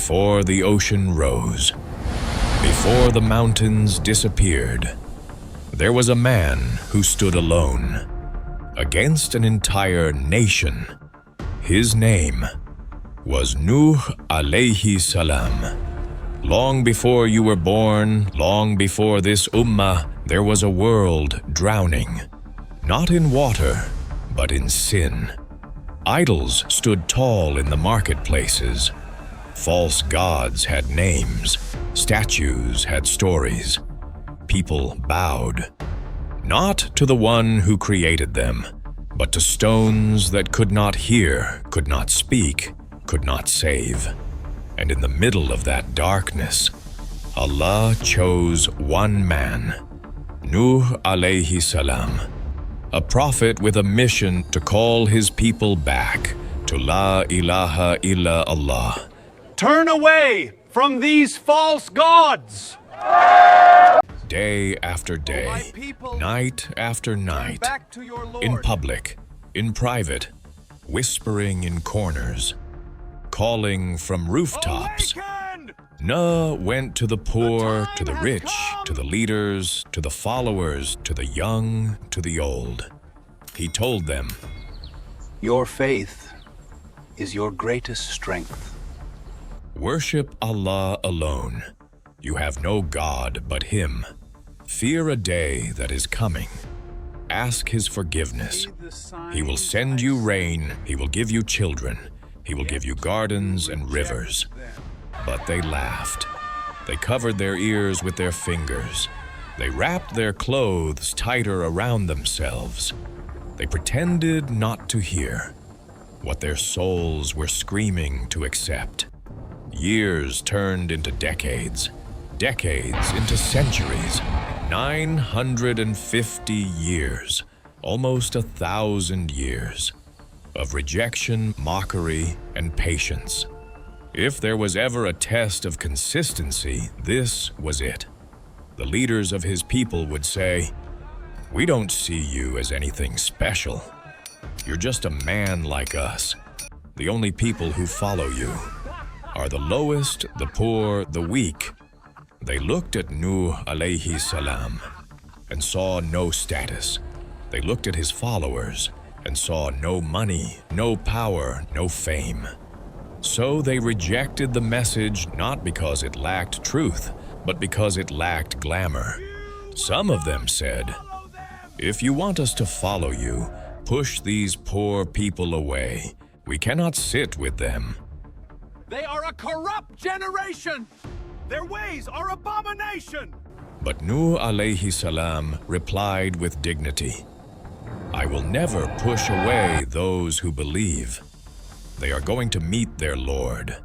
before the ocean rose, before the mountains disappeared, there was a man who stood alone against an entire nation. His name was Nuh alayhi salam. Long before you were born, long before this ummah, there was a world drowning, not in water, but in sin. Idols stood tall in the marketplaces. False gods had names. Statues had stories. People bowed, not to the one who created them, but to stones that could not hear, could not speak, could not save. And in the middle of that darkness, Allah chose one man, Nuh alayhi salam, a prophet with a mission to call his people back to La ilaha illa Allah. Turn away from these false gods! Day after day, night after night, in public, in private, whispering in corners, calling from rooftops. Nuh went to the poor, to the rich, to the leaders, to the followers, to the young, to the old. He told them, your faith is your greatest strength. worship Allah alone. You have no God but Him. Fear a day that is coming. Ask His forgiveness. He will send you rain. He will give you children. He will give you gardens and rivers. But they laughed. They covered their ears with their fingers. They wrapped their clothes tighter around themselves. They pretended not to hear what their souls were screaming to accept. Years turned into decades, decades into centuries, 950 years, almost 1,000 years, of rejection, mockery, and patience. If there was ever a test of consistency, this was it. The leaders of His people would say, "We don't see you as anything special. You're just a man like us. The only people who follow you are the lowest, the poor, the weak." They looked at Nuh alayhi salam and saw no status. They looked at his followers and saw no money, no power, no fame. So they rejected the message not because it lacked truth, but because it lacked glamour. Some of them said, "If you want us to follow you, push these poor people away. We cannot sit with them." They are a corrupt generation! Their ways are abomination! But Nuh alayhi salam replied with dignity, "I will never push away those who believe. They are going to meet their Lord.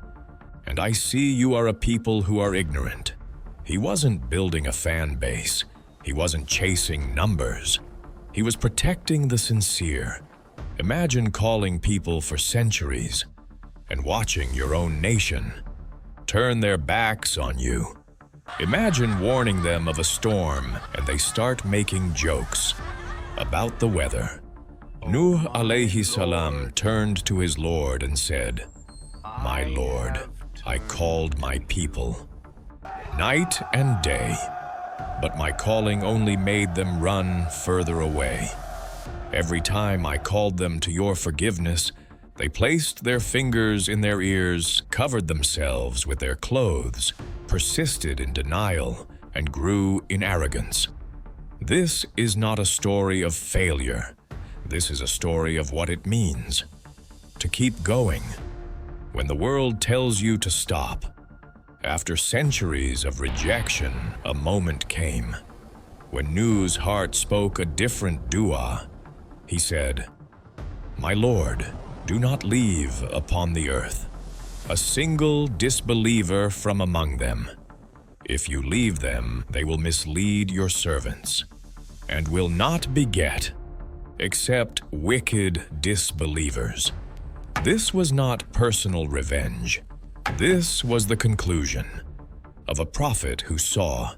And I see you are a people who are ignorant." He wasn't building a fan base. He wasn't chasing numbers. He was protecting the sincere. Imagine calling people for centuries and watching your own nation turn their backs on you. Imagine warning them of a storm and they start making jokes about the weather. Nuh alayhi salam turned to his Lord and said, "My Lord, I called my people night and day, but my calling only made them run further away. Every time I called them to your forgiveness, they placed their fingers in their ears, covered themselves with their clothes, persisted in denial, and grew in arrogance. This is not a story of failure. This is a story of what it means to keep going when the world tells you to stop." After centuries of rejection, a moment came when Nuh's heart spoke a different dua. He said, "My Lord, do not leave upon the earth a single disbeliever from among them. If you leave them, they will mislead your servants and will not beget except wicked disbelievers." This was not personal revenge. This was the conclusion of a prophet who saw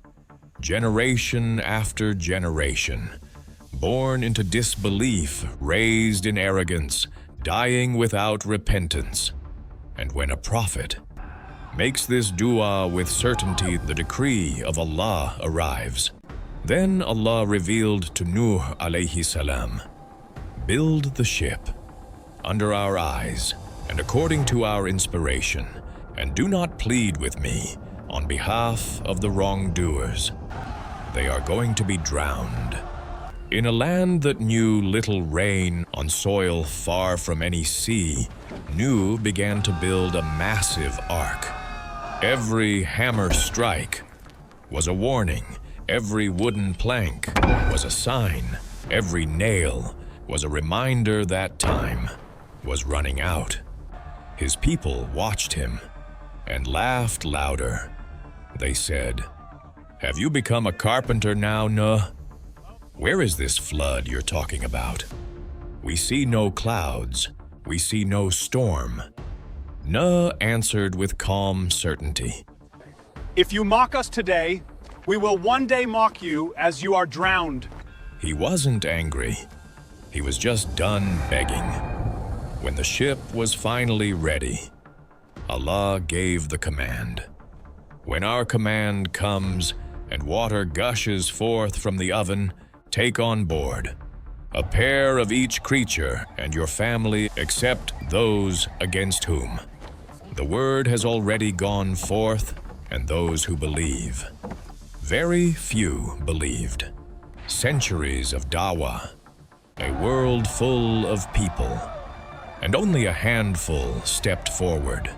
generation after generation born into disbelief, raised in arrogance, dying without repentance. And when a prophet makes this dua with certainty the decree of Allah arrives. Then Allah revealed to Nuh alayhi salam, "Build the ship under our eyes and according to our inspiration, and do not plead with me on behalf of the wrongdoers. They are going to be drowned." In a land that knew little rain, on soil far from any sea, Nuh began to build a massive ark. Every hammer strike was a warning. Every wooden plank was a sign. Every nail was a reminder that time was running out. His people watched him and laughed louder. They said, "Have you become a carpenter now, Nuh? Where is this flood you're talking about? We see no clouds. We see no storm." Nuh answered with calm certainty, If you mock us today, we will one day mock you as you are drowned. He wasn't angry. He was just done begging. When the ship was finally ready, Allah gave the command. When our command comes and water gushes forth from the oven, take on board a pair of each creature and your family except those against whom the word has already gone forth, and those who believe. Very few believed. Centuries of dawah, a world full of people, and only a handful stepped forward.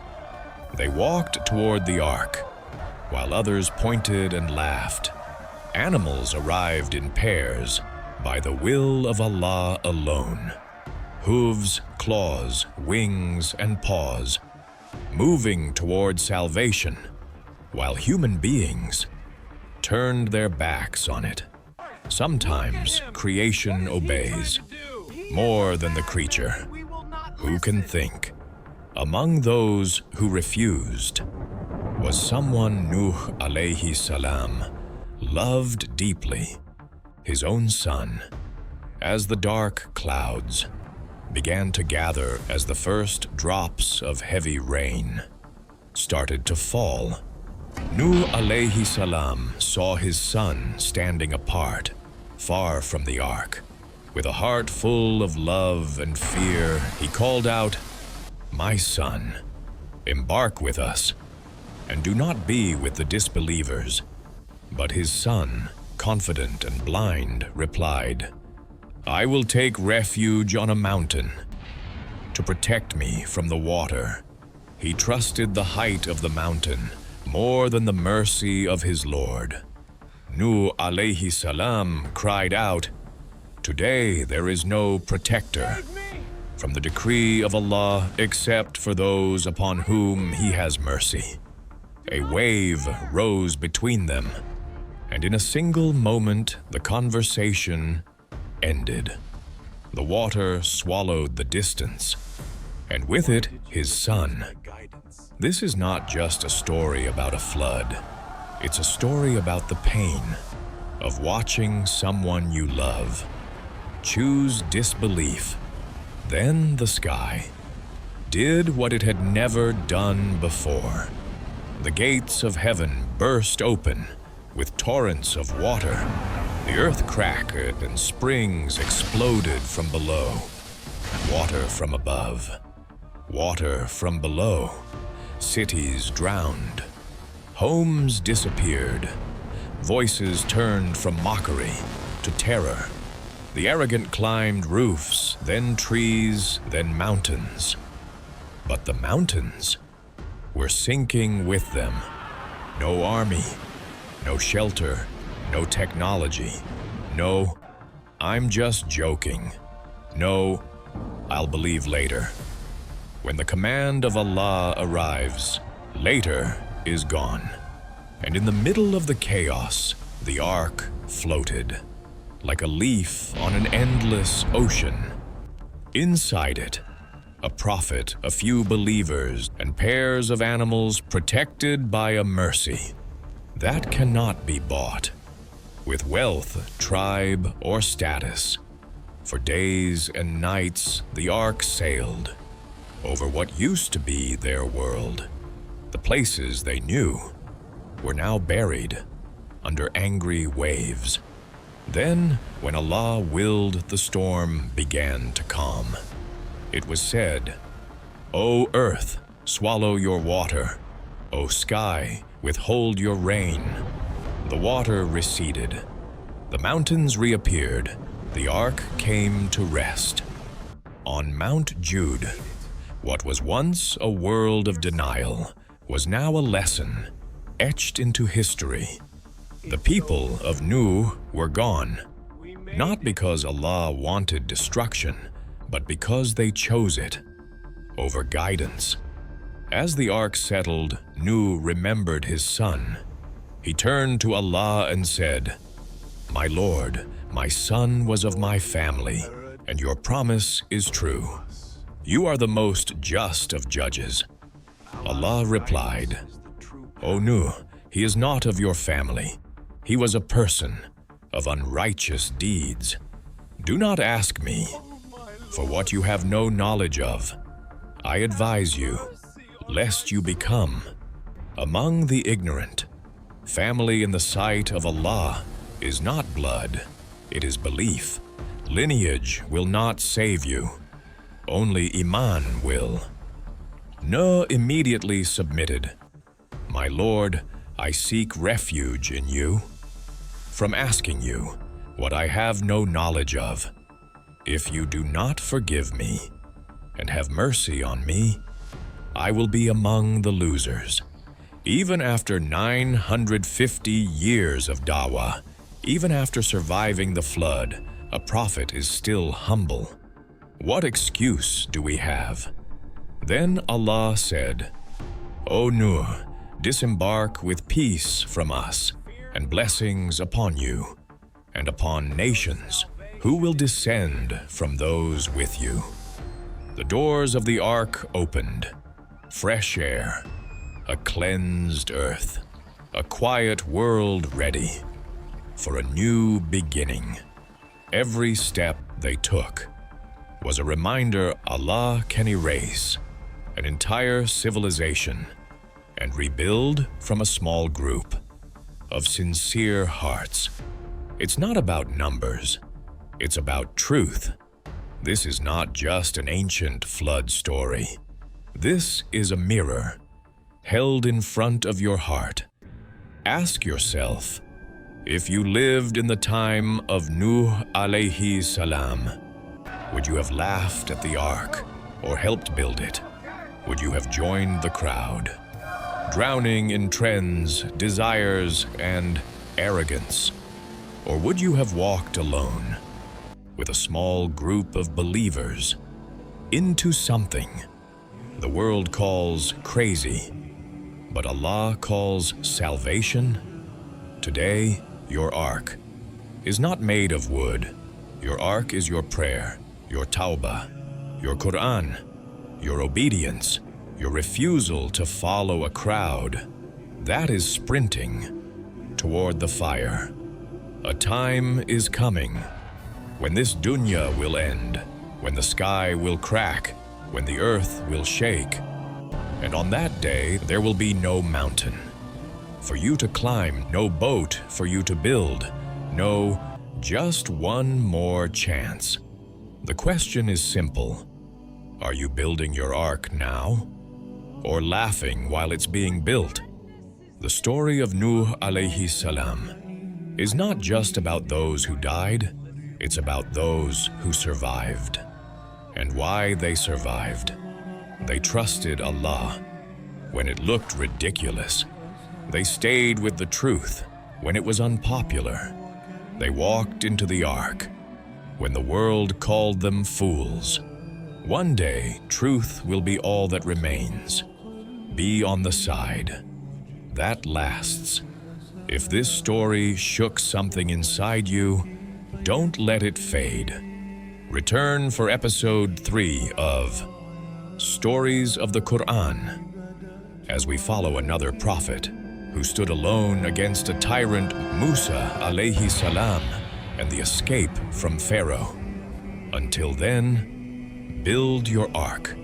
They walked toward the ark, while others pointed and laughed. Animals arrived in pairs by the will of Allah alone. Hooves, claws, wings, and paws, moving toward salvation, while human beings turned their backs on it. Sometimes creation obeys more than the creature. Who can think? Among those who refused was someone Nuh alayhi salam loved deeply, his own son. As the dark clouds began to gather, as the first drops of heavy rain started to fall, Nuh alayhi salam saw his son standing apart, far from the ark. With a heart full of love and fear, he called out, "My son, embark with us, and do not be with the disbelievers." But his son, confident and blind, replied, "I will take refuge on a mountain to protect me from the water." He trusted the height of the mountain more than the mercy of his Lord. Nuh alayhi salam cried out, "Today there is no protector from the decree of Allah except for those upon whom He has mercy." A wave rose between them, and in a single moment the conversation ended. The water swallowed the distance, and with it his son. This is not just a story about a flood. It's a story about the pain of watching someone you love choose disbelief. Then the sky did what it had never done before. The gates of heaven burst open with torrents of water. The earth cracked and springs exploded from below. Water from above, water from below. Cities drowned. Homes disappeared. Voices turned from mockery to terror. The arrogant climbed roofs, then trees, then mountains. But the mountains were sinking with them. No army, no shelter, no technology. No, "I'm just joking." No, "I'll believe later." When the command of Allah arrives, later is gone. And in the middle of the chaos, the ark floated, like a leaf on an endless ocean. Inside it, a prophet, a few believers, and pairs of animals protected by a mercy that cannot be bought with wealth, tribe, or status. For days and nights, the ark sailed over what used to be their world. The places they knew were now buried under angry waves. Then, when Allah willed, the storm began to calm. It was said, "O earth, swallow your water. O sky, withhold your rain." The water receded. The mountains reappeared. The ark came to rest. On Mount Jude, what was once a world of denial was now a lesson etched into history. The people of Nuh were gone, not because Allah wanted destruction, but because they chose it over guidance. As the ark settled, Nuh remembered his son. He turned to Allah and said, "My Lord, my son was of my family, and your promise is true. You are the most just of judges." Allah replied, "O Nuh, he is not of your family. He was a person of unrighteous deeds. Do not ask me for what you have no knowledge of. I advise you, lest you become among the ignorant. Family in the sight of Allah is not blood, it is belief. Lineage will not save you. Only iman will." Nuh immediately submitted. "My Lord, I seek refuge in you from asking you what I have no knowledge of. If you do not forgive me and have mercy on me, I will be among the losers." Even after 950 years of dawah, even after surviving the flood, a prophet is still humble. What excuse do we have? Then Allah said, "O Nuh, disembark with peace from us and blessings upon you and upon nations who will descend from those with you." The doors of the ark opened. Fresh air, a cleansed earth, a quiet world ready for a new beginning. Every step they took was a reminder Allah can erase an entire civilization and rebuild from a small group of sincere hearts. It's not about numbers, it's about truth. This is not just an ancient flood story. This is a mirror held in front of your heart. Ask yourself, if you lived in the time of Nuh alayhi salam, would you have laughed at the ark or helped build it? Would you have joined the crowd, drowning in trends, desires, and arrogance? Or would you have walked alone with a small group of believers into something the world calls crazy, but Allah calls salvation? Today, your ark is not made of wood. Your ark is your prayer, your tawbah, your Qur'an, your obedience, your refusal to follow a crowd. That is sprinting toward the fire. A time is coming when this dunya will end, when the sky will crack, when the earth will shake. And on that day, there will be no mountain for you to climb, no boat for you to build, no, just one more chance. The question is simple. Are you building your ark now, or laughing while it's being built? The story of Nuh alayhi salam is not just about those who died, it's about those who survived. And why they survived. They trusted Allah when it looked ridiculous. They stayed with the truth when it was unpopular. They walked into the ark when the world called them fools. One day, truth will be all that remains. Be on the side that lasts. If this story shook something inside you, don't let it fade. Return for episode 3 of Stories of the Qur'an as we follow another prophet who stood alone against a tyrant, Musa alayhi salam, and the escape from Pharaoh. Until then, build your ark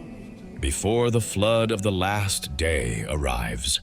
before the flood of the last day arrives.